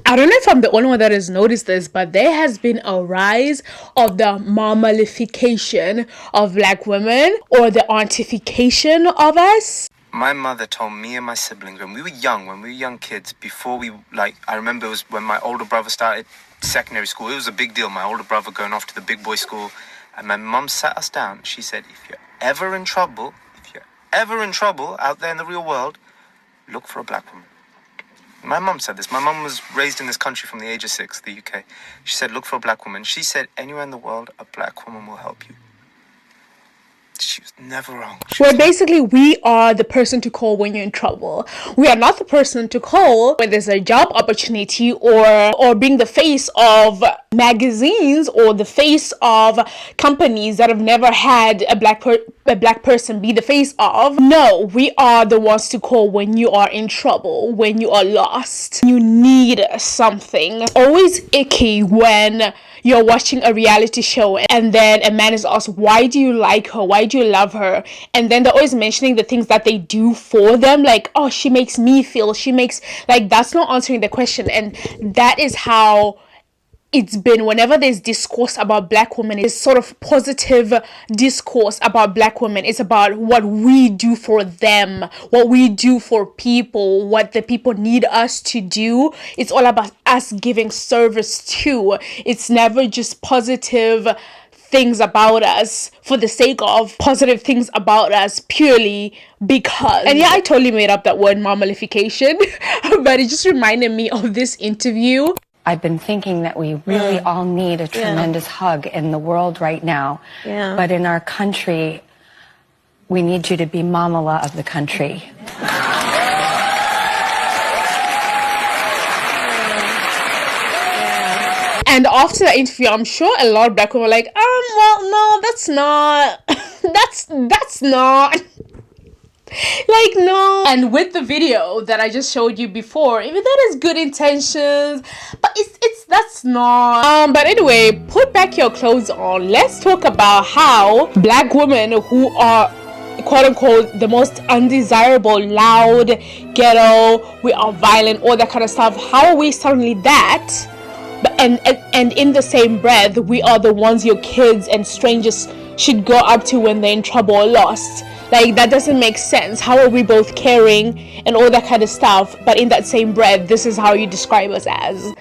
I don't know if I'm the only one that has noticed this, but there has been a rise of the mamalafication of black women, or the auntie-fication of us. My mother told me and my siblings when we were young kids, before we, I remember it was when my older brother started secondary school. It was a big deal, my older brother going off to the big boy school. And my mum sat us down. She said, if you're ever in trouble out there in the real world, look for a black woman. My mum said this. My mum was raised in this country from the age of 6, the UK. She said, look for a black woman. She said, anywhere in the world, a black woman will help you. She was never wrong. Basically, we are the person to call when you're in trouble. We are not the person to call when there's a job opportunity, or being the face of magazines or the face of companies that have never had a black person be the face of. No, we are the ones to call when you are in trouble, when you are lost, you need something. Always icky when you're watching a reality show and then a man is asked, why do you like her, why do you love her? And then they're always mentioning the things that they do for them, like, oh, she makes me feel, that's not answering the question. And that is how it's been whenever there's discourse about black women. It's sort of positive discourse about black women. It's about what we do for them, what we do for people, what the people need us to do. It's all about us giving service too. It's never just positive things about us for the sake of positive things about us, purely because. And yeah, I totally made up that word mamalification, but it just reminded me of this interview. I've been thinking that we really all need a tremendous hug in the world right now. Yeah. But in our country, we need you to be mamala of the country. And after that interview, I'm sure a lot of black women were like, well, no, that's not, that's not. Like, no. And with the video that I just showed you before, even that is good intentions, but that's not. But anyway, put back your clothes on. Let's talk about how black women who are quote unquote the most undesirable, loud, ghetto, we are violent, all that kind of stuff, how are we suddenly that? But and in the same breath, we are the ones your kids and strangers should go up to when they're in trouble or lost. Like, that doesn't make sense. How are we both caring and all that kind of stuff, but in that same breath, this is how you describe us as?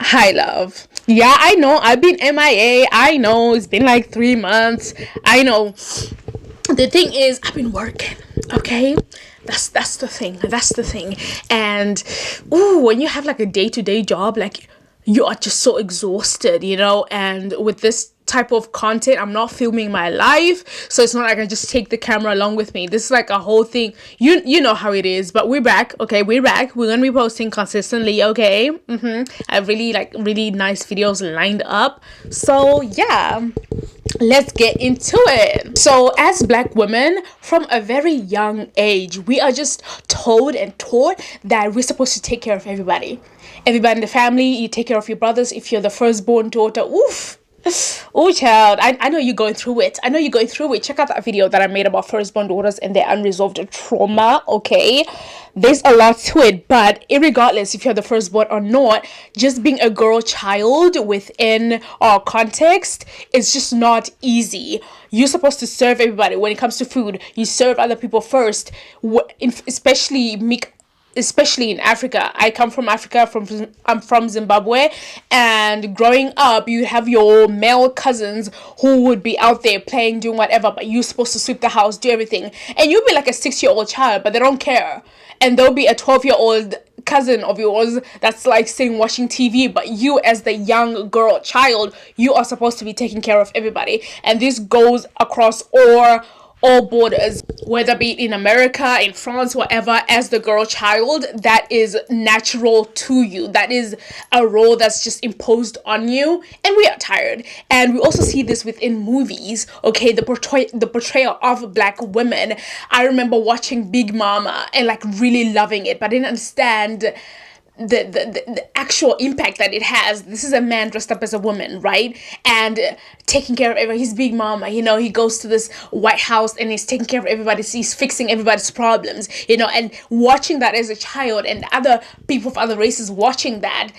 Hi, love. Yeah, I know I've been MIA. I know it's been like 3 months. I know. The thing is, I've been working, okay? That's the thing. And when you have like a day-to-day job, like, you are just so exhausted, you know? And with this type of content, I'm not filming my life, so it's not like I just take the camera along with me. This is like a whole thing. You know how it is. But we're back, okay? We're back. We're gonna be posting consistently, okay? I have really nice videos lined up. So yeah, let's get into it. So as black women, from a very young age, we are just told and taught that we're supposed to take care of everybody in the family. You take care of your brothers. If you're the firstborn daughter, oof. Oh child, I know you're going through it. Check out that video that I made about firstborn daughters and their unresolved trauma, okay? There's a lot to it, but irregardless if you're the firstborn or not, just being a girl child within our context is just not easy. You're supposed to serve everybody. When it comes to food, you serve other people first, especially in Africa. I come from Africa, I'm from Zimbabwe, and growing up, you have your male cousins who would be out there playing, doing whatever, but you're supposed to sweep the house, do everything, and you'll be like a 6-year-old child, but they don't care. And there'll be a 12-year-old cousin of yours that's like sitting watching TV, but you as the young girl child, you are supposed to be taking care of everybody. And this goes across all borders, whether be it in America, in France, whatever. As the girl child, that is natural to you. That is a role that's just imposed on you, and we are tired. And we also see this within movies, okay? The portrayal of black women. I remember watching Big Mama and like really loving it, but I didn't understand the actual impact that it has. This is a man dressed up as a woman, right? And taking care of everybody. He's big mama, you know, he goes to this White House and he's taking care of everybody. He's fixing everybody's problems, you know, and watching that as a child, and other people of other races watching that,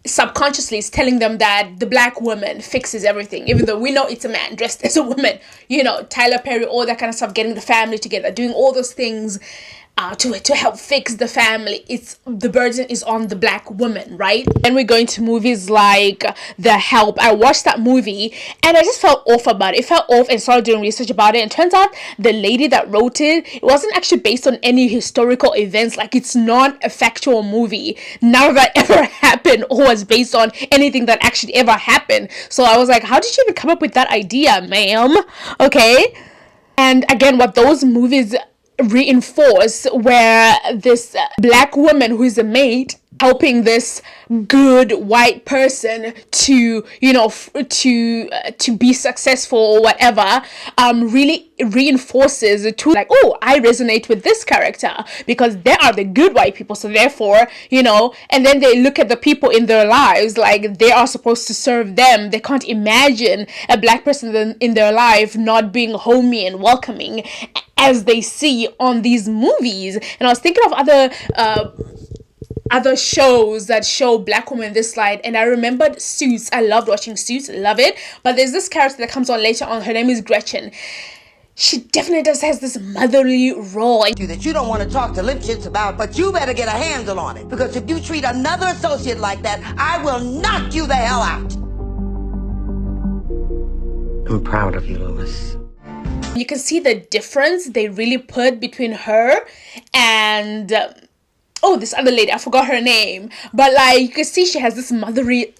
subconsciously is telling them that the black woman fixes everything, even though we know it's a man dressed as a woman, you know, Tyler Perry, all that kind of stuff, getting the family together, doing all those things to help fix the family. It's the burden is on the black woman, right? And we're going to movies like The Help. I watched that movie and I just felt off about it. It felt off, and started doing research about it, and turns out the lady that wrote it wasn't actually based on any historical events. Like, it's not a factual movie. None of that ever happened or was based on anything that actually ever happened. So I was like, how did you even come up with that idea, ma'am? Okay. And again, what those movies reinforce, where this black woman who is a maid helping this good white person to, you know, to be successful or whatever, really reinforces to, like, oh, I resonate with this character because they are the good white people, so therefore, you know. And then they look at the people in their lives like they are supposed to serve them. They can't imagine a black person in their life not being homey and welcoming as they see on these movies. And I was thinking of other shows that show black women in this light, and I remembered Suits. I loved watching Suits, love it. But there's this character that comes on later on. Her name is Gretchen. She definitely has this motherly role that you don't want to talk to lip shits about, but you better get a handle on it, because if you treat another associate like that, I will knock you the hell out. I'm proud of you, Lois. You can see the difference they really put between her and this other lady. I forgot her name, but like, you can see she has this motherly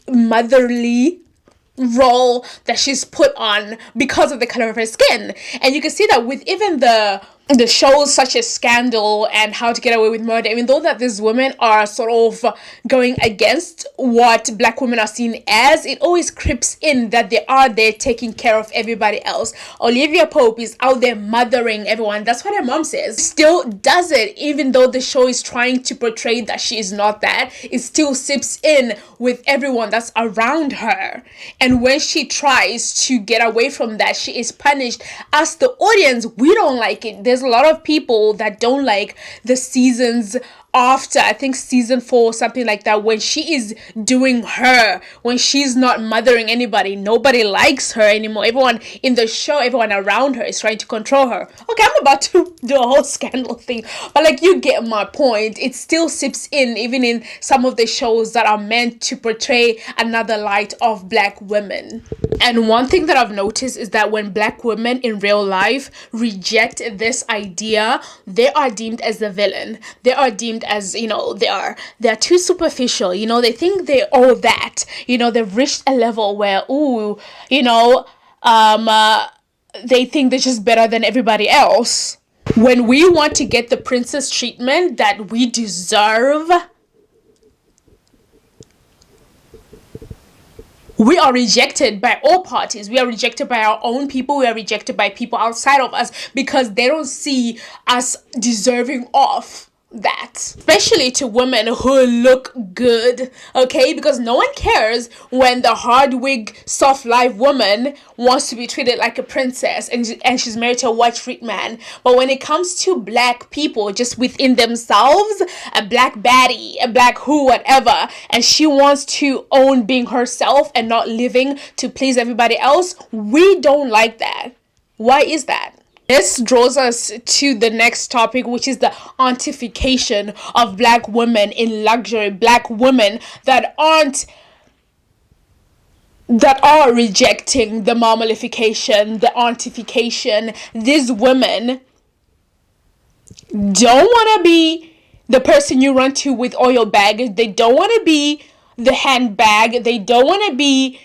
role that she's put on because of the color of her skin. And you can see that with even the shows such as Scandal and How to Get Away with Murder, even though that these women are sort of going against what black women are seen as, it always creeps in that they are there taking care of everybody else. Olivia Pope is out there mothering everyone. That's what her mom says. Still does it, even though the show is trying to portray that she is not that. It still sips in with everyone that's around her. And when she tries to get away from that, she is punished. As the audience, we don't like it. There's a lot of people that don't like the seasons after, I think season 4, something like that, when she is doing her, when she's not mothering anybody. Nobody likes her anymore. Everyone in the show, everyone around her is trying to control her. Okay, I'm about to do a whole Scandal thing, but like, you get my point. It still sips in, even in some of the shows that are meant to portray another light of black women. And one thing that I've noticed is that when black women in real life reject this idea, they are deemed as the villain. They are deemed as, you know, they're too superficial, you know, they think they're all that, you know, they've reached a level where, they think they're just better than everybody else. When we want to get the princess treatment that we deserve, we are rejected by all parties. We are rejected by our own people. We are rejected by people outside of us because they don't see us deserving of that, especially to women who look good, okay? Because no one cares when the hard wig, soft life woman wants to be treated like a princess and she's married to a white street man. But when it comes to black people just within themselves, a black baddie, a black who, whatever, and she wants to own being herself and not living to please everybody else, we don't like that. Why is that? This draws us to the next topic, which is the AUNTY-FICATION of black women in luxury. Black women that are rejecting the mamalafication, the AUNTY-FICATION. These women don't want to be the person you run to with all your baggage. They don't want to be the handbag. They don't want to be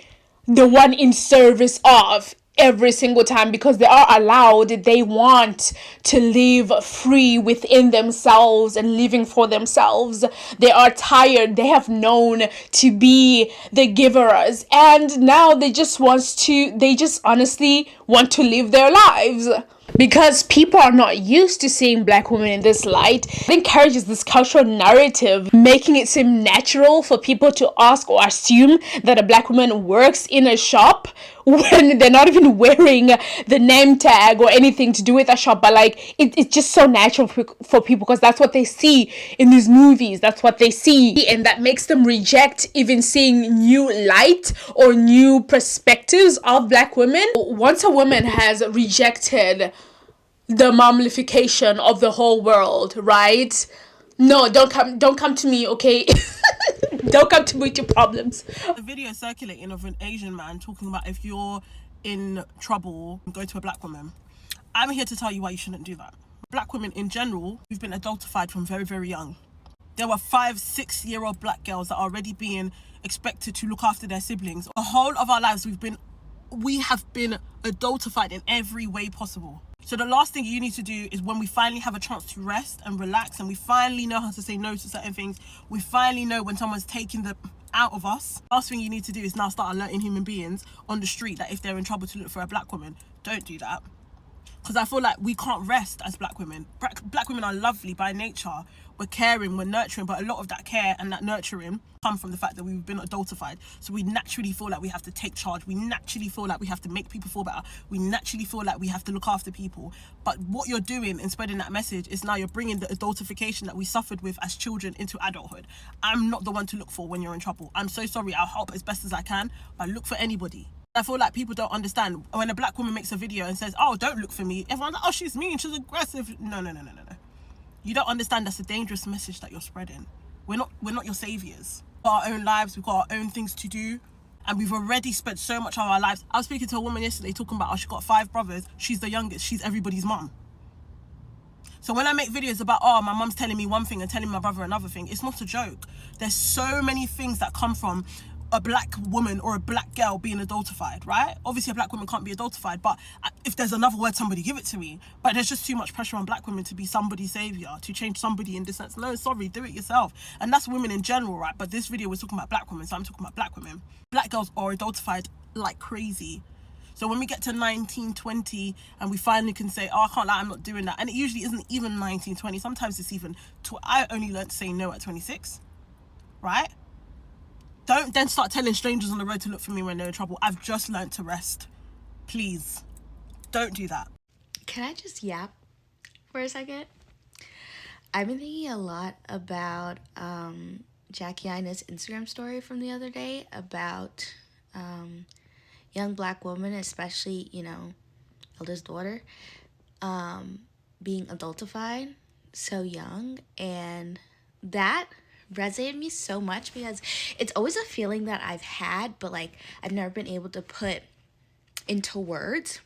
the one in service of every single time, because they are allowed. They want to live free within themselves and living for themselves. They are tired. They have known to be the givers, and now they just honestly want to live their lives. because people are not used to seeing black women in this light. It encourages this cultural narrative, making it seem natural for people to ask or assume that a black woman works in a shop when they're not even wearing the name tag or anything to do with a shop. But like it's just so natural for people, because that's what they see in these movies, that's what they see, and that makes them reject even seeing new light or new perspectives of black women. Once a woman has rejected the mamalafication of the whole world, right? No, don't come to me, okay? Don't come to me with your problems. A video circulating of an Asian man talking about if you're in trouble, go to a black woman. I'm here to tell you why you shouldn't do that. Black women in general, we've been adultified from very, very young. There were 5-6-year-old black girls that are already being expected to look after their siblings. The whole of our lives, we have been adultified in every way possible. So the last thing you need to do is, when we finally have a chance to rest and relax, and we finally know how to say no to certain things, we finally know when someone's taking the out of us, last thing you need to do is now start alerting human beings on the street that if they're in trouble to look for a black woman. Don't do that. Because I feel like we can't rest as black women. Black women are lovely by nature. We're caring, we're nurturing, but a lot of that care and that nurturing come from the fact that we've been adultified. So we naturally feel like we have to take charge. We naturally feel like we have to make people feel better. We naturally feel like we have to look after people. But what you're doing in spreading that message is now you're bringing the adultification that we suffered with as children into adulthood. I'm not the one to look for when you're in trouble. I'm so sorry. I'll help as best as I can, but look for anybody. I feel like people don't understand when a black woman makes a video and says, oh, don't look for me. Everyone's like, oh, she's mean, she's aggressive. No. You don't understand that's a dangerous message that you're spreading. We're not your saviors. We've got our own lives, we've got our own things to do, and we've already spent so much of our lives. I was speaking to a woman yesterday talking about how she got 5 brothers. She's the youngest. She's everybody's mum. So when I make videos about, oh, my mum's telling me one thing and telling my brother another thing, it's not a joke. There's so many things that come from a black woman or a black girl being adultified, right? Obviously a black woman can't be adultified, but if there's another word, somebody give it to me. But there's just too much pressure on black women to be somebody's savior, to change somebody in this sense. No, sorry, do it yourself. And that's women in general, right? But this video was talking about black women, so I'm talking about black women. Black girls are adultified like crazy. So when we get to 19, 20 and we finally can say, oh, I can't lie, I'm not doing that. And it usually isn't even 19, 20. Sometimes it's even, I only learned to say no at 26, right? Don't then start telling strangers on the road to look for me when they're in trouble. I've just learned to rest. Please, don't do that. Can I just yap for a second? I've been thinking a lot about Jackie Ina's Instagram story from the other day about young black women, especially, eldest daughter, being adultified so young. And that resonated me so much because it's always a feeling that I've had, but like I've never been able to put into words.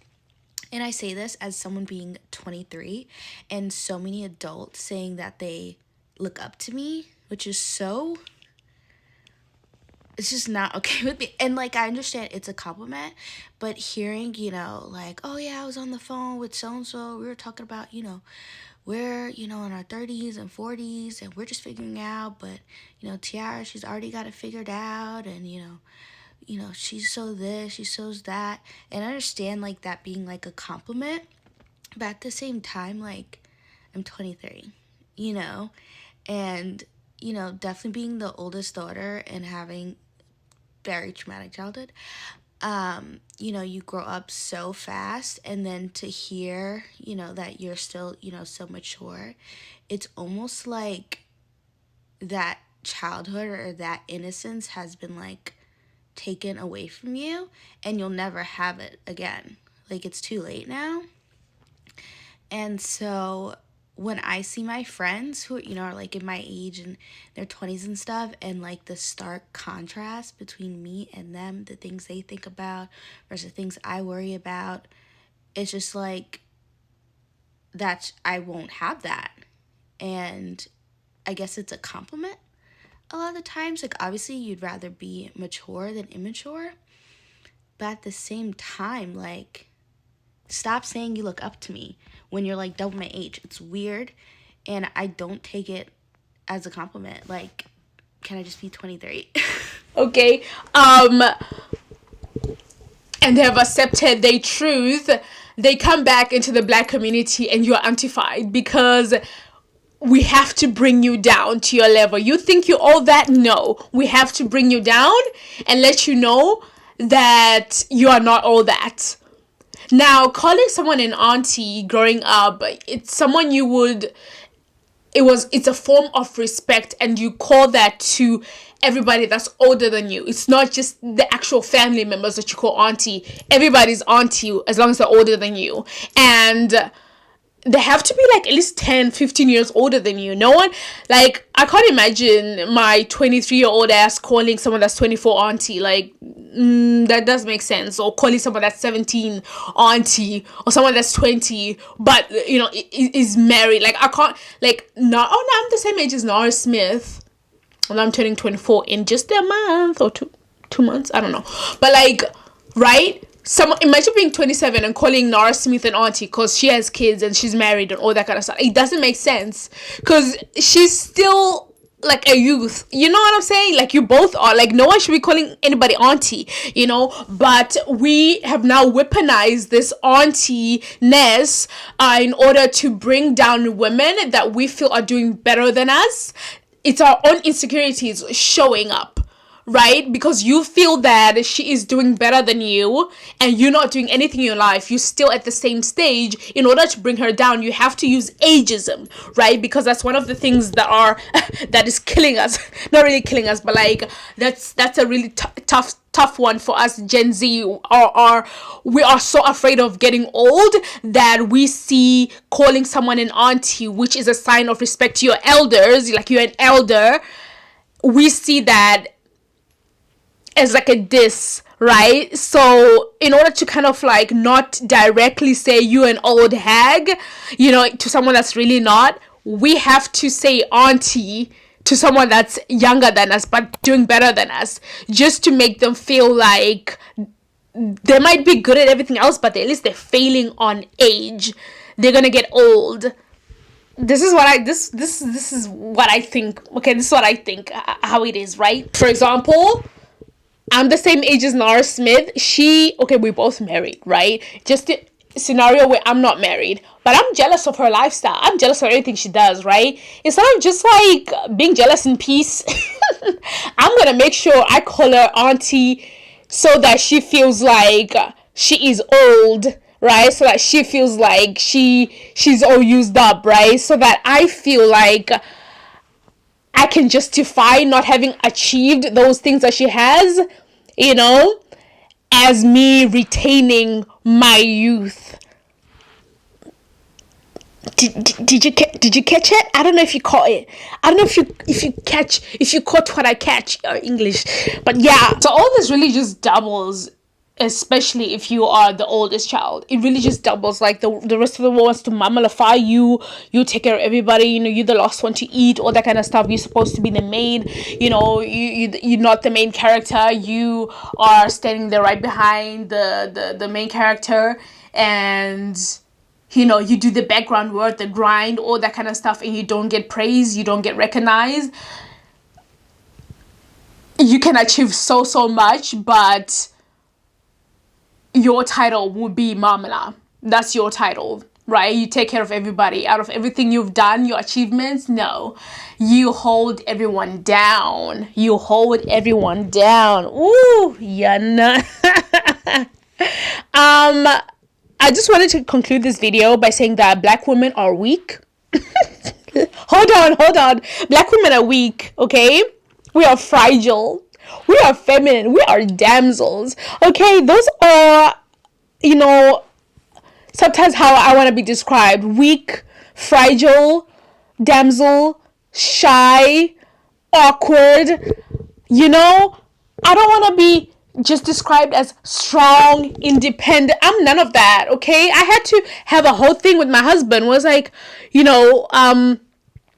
And I say this as someone being 23 and so many adults saying that they look up to me, which is so, it's just not okay with me. And like I understand it's a compliment, but hearing, like, oh yeah, I was on the phone with so-and-so, we were talking about, we're, in our 30s and 40s and we're just figuring out, but, Tiara, she's already got it figured out, and, she's so this, she's so that. And I understand, like, that being, like, a compliment, but at the same time, like, I'm 23, and, definitely being the oldest daughter and having very traumatic childhood, you grow up so fast, and then to hear, that you're still, so mature, it's almost like that childhood or that innocence has been, like, taken away from you, and you'll never have it again. Like, it's too late now. And so when I see my friends who, are like in my age and their 20s and stuff, and like the stark contrast between me and them, the things they think about versus the things I worry about, it's just like that I won't have that. And I guess it's a compliment a lot of the times. Like, obviously you'd rather be mature than immature, but at the same time, like, stop saying you look up to me when you're like double my age. It's weird, and I don't take it as a compliment. Like, can I just be 23? Okay, and they have accepted their truth they come back into the black community and you're auntified because we have to bring you down to your level. You think you're all that? No, we have to bring you down and let you know that you are not all that. Now, calling someone an auntie growing up, it's someone you would, it's a form of respect, and you call that to everybody that's older than you. It's not just the actual family members that you call auntie. Everybody's auntie as long as they're older than you. And they have to be like at least 10, 15 years older than you. No one, like, I can't imagine my 23-year-old ass calling someone that's 24 auntie. Like, that does make sense. Or calling someone that's 17 auntie, or someone that's 20 but, you know, is married. Like, I can't, like, no, oh no, I'm the same age as Nara Smith. And I'm turning 24 in just a month or two months, I don't know. But like, right? Imagine being 27 and calling Nara Smith an auntie because she has kids and she's married and all that kind of stuff. It doesn't make sense because she's still like a youth. You know what I'm saying? Like, you both are. Like, no one should be calling anybody auntie, you know? But we have now weaponized this auntie-ness in order to bring down women that we feel are doing better than us. It's our own insecurities showing up, right? Because you feel that she is doing better than you and you're not doing anything in your life. You're still at the same stage. In order to bring her down, you have to use ageism, right? Because that's one of the things that is killing us. Not really killing us, but like that's a really tough one for us Gen Z. We are so afraid of getting old that we see calling someone an auntie, which is a sign of respect to your elders, like you're an elder. We see that as like a diss, right? So in order to kind of like not directly say you an old hag, you know, to someone that's really not, we have to say auntie to someone that's younger than us but doing better than us, just to make them feel like they might be good at everything else, but at least they're failing on age. They're gonna get old. This is what I think. Okay, this is what I think how it is, right? For example, I'm the same age as Nara Smith. We both married, right? Just a scenario where I'm not married, but I'm jealous of her lifestyle. I'm jealous of everything she does, right? Instead of just like being jealous in peace, I'm gonna make sure I call her auntie so that she feels like she is old, right? So that she feels like she's all used up, right? So that I feel like I can justify not having achieved those things that she has, you know, as me retaining my youth. Did you catch it? I don't know if you caught it. I don't know if you caught what I catch English. But yeah, so all this really just doubles, especially if you are the oldest child. It really just doubles. Like the rest of the world wants to mamalify you. You take care of everybody. You know, you're the last one to eat, all that kind of stuff. You're supposed to be the main. You know, you're not the main character. You are standing there right behind the main character, and you know, you do the background work, the grind, all that kind of stuff, and you don't get praise. You don't get recognized. You can achieve so much, but your title would be Mamala. That's your title, right? You take care of everybody. Out of everything you've done, your achievements, no. You hold everyone down. You hold everyone down. Ooh, yeah. I just wanted to conclude this video by saying that black women are weak. Hold on. Black women are weak, okay? We are fragile. We are feminine. We are damsels. Okay, those are, you know, sometimes how I want to be described. Weak, fragile, damsel, shy, awkward. You know, I don't want to be just described as strong, independent. I'm none of that, okay? I had to have a whole thing with my husband. Was like, you know,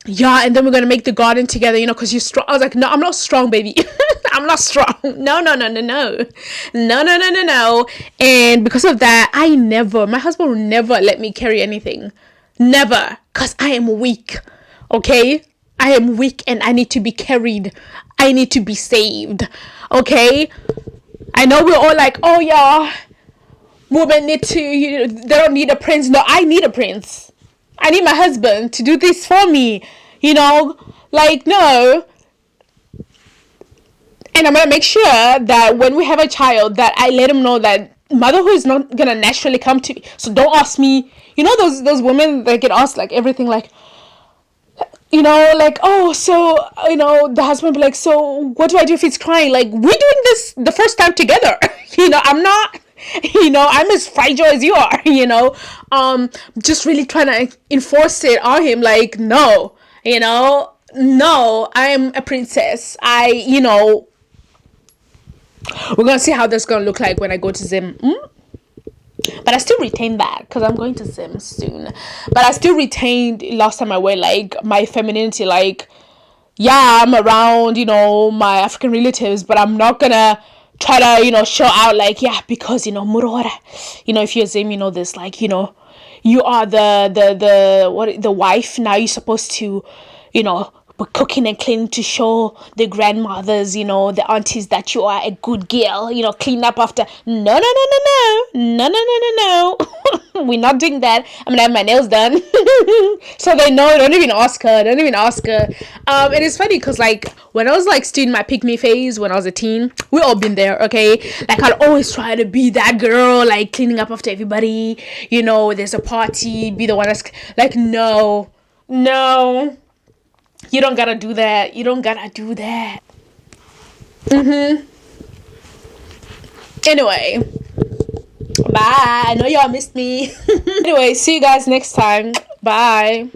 yeah, and then we're gonna make the garden together, you know, because you're strong. I was like, no, I'm not strong, baby. I'm not strong. No. And because of that, my husband will never let me carry anything. Never. Because I am weak. Okay? I am weak and I need to be carried. I need to be saved. Okay? I know we're all like, oh yeah, women need to, they don't need a prince. No, I need a prince. I need my husband to do this for me, like, no. And I'm gonna make sure that when we have a child, that I let him know that motherhood is not gonna naturally come to me. So don't ask me, those women that get asked like everything, like, like, oh, so, the husband be like, so what do I do if he's crying? Like, we're doing this the first time together. I'm not, I'm as fragile as you are, just really trying to enforce it on him. Like, no, no, I'm a princess. We're gonna see how that's gonna look like when I go to Zim. But I still retain that because I'm going to Zim soon. But I still retained last time I went, like, my femininity. Like, yeah, I'm around, my African relatives, but I'm not gonna try to, show out, like, yeah, because, Murora, if you're Zim, this, like, you are the wife. Now you're supposed to, cooking and cleaning to show the grandmothers, the aunties that you are a good girl, clean up after. No. We're not doing that. I'm gonna have my nails done. So they know. Don't even ask her. And it's funny because, like, when I was, like, still in my pick me phase when I was a teen, we all been there, okay? Like, I'd always try to be that girl, like, cleaning up after everybody, there's a party, be the one that's like, no, you don't gotta do that. Anyway, bye. I know y'all missed me. Anyway, see you guys next time. Bye.